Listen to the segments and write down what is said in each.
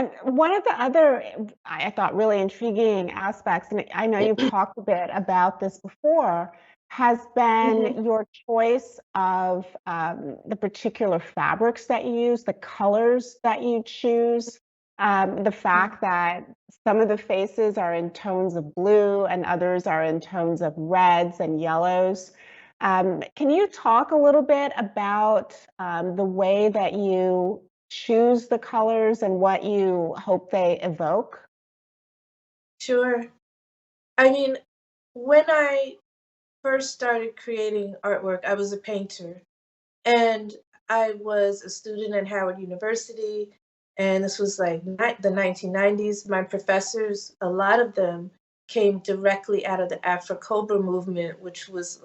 And one of the other, I thought, really intriguing aspects, and I know you've talked a bit about this before, has Mhm. been your choice of the particular fabrics that you use, the colors that you choose, the fact that some of the faces are in tones of blue and others are in tones of reds and yellows. Can you talk a little bit about the way that you choose the colors and what you hope they evoke? Sure. I mean, when I first started creating artwork, I was a painter. And I was a student at Howard University, and this was like the 1990s. My professors, a lot of them came directly out of the Afro-Cobra movement, which was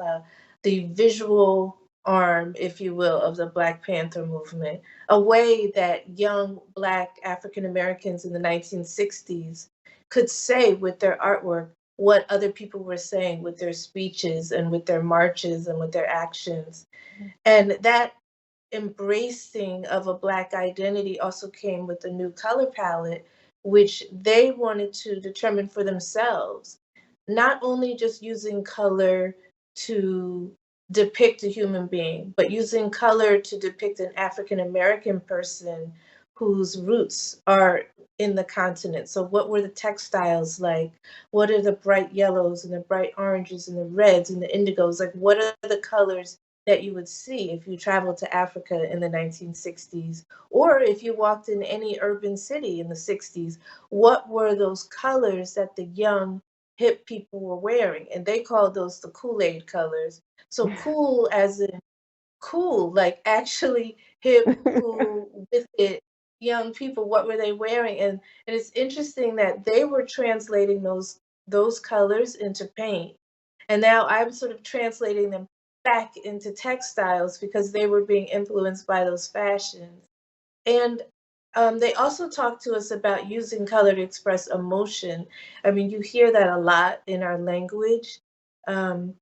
the visual arm, if you will, of the Black Panther movement, a way that young Black African Americans in the 1960s could say with their artwork what other people were saying with their speeches and with their marches and with their actions. And that embracing of a Black identity also came with a new color palette, which they wanted to determine for themselves, not only just using color to depict a human being, but using color to depict an African American person whose roots are in the continent. So, what were the textiles like? What are the bright yellows and the bright oranges and the reds and the indigos? Like, what are the colors that you would see if you traveled to Africa in the 1960s, or if you walked in any urban city in the 60s? What were those colors that the young, hip people were wearing? And they called those the Kool-Aid colors. So cool as in cool, like actually hip, cool, with it, young people, what were they wearing? And it's interesting that they were translating those colors into paint. And now I'm sort of translating them back into textiles because they were being influenced by those fashions. And they also talk to us about using color to express emotion. I mean, you hear that a lot in our language. Um,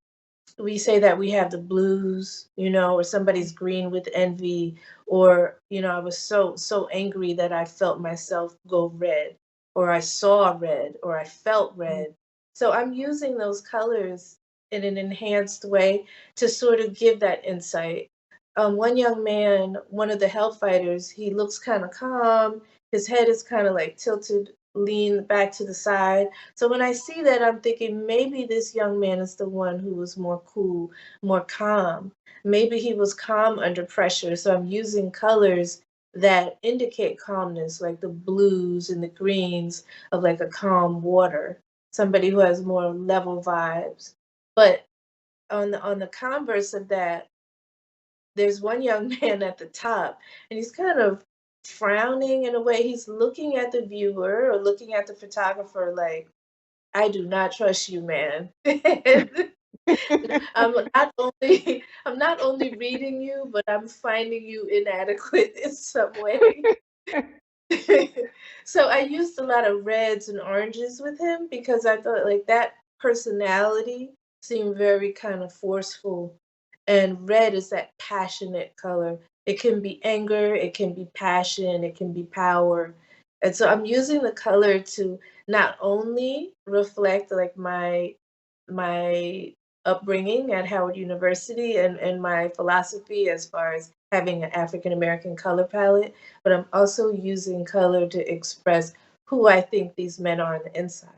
we say that we have the blues, or somebody's green with envy, or, I was so angry that I felt myself go red, or I saw red, or I felt red. So I'm using those colors in an enhanced way to sort of give that insight. One young man, one of the hellfighters, he looks kind of calm. His head is kind of like tilted, lean back to the side. So when I see that, I'm thinking maybe this young man is the one who was more cool, more calm. Maybe he was calm under pressure. So I'm using colors that indicate calmness, like the blues and the greens of like a calm water, somebody who has more level vibes. But on the converse of that, there's one young man at the top, and he's kind of frowning in a way. He's looking at the viewer or looking at the photographer like, I do not trust you, man. And I'm not only reading you, but I'm finding you inadequate in some way. So I used a lot of reds and oranges with him because I thought like that personality seemed very kind of forceful. And red is that passionate color. It can be anger, it can be passion, it can be power. And so I'm using the color to not only reflect like my upbringing at Howard University and my philosophy as far as having an African American color palette, but I'm also using color to express who I think these men are on the inside.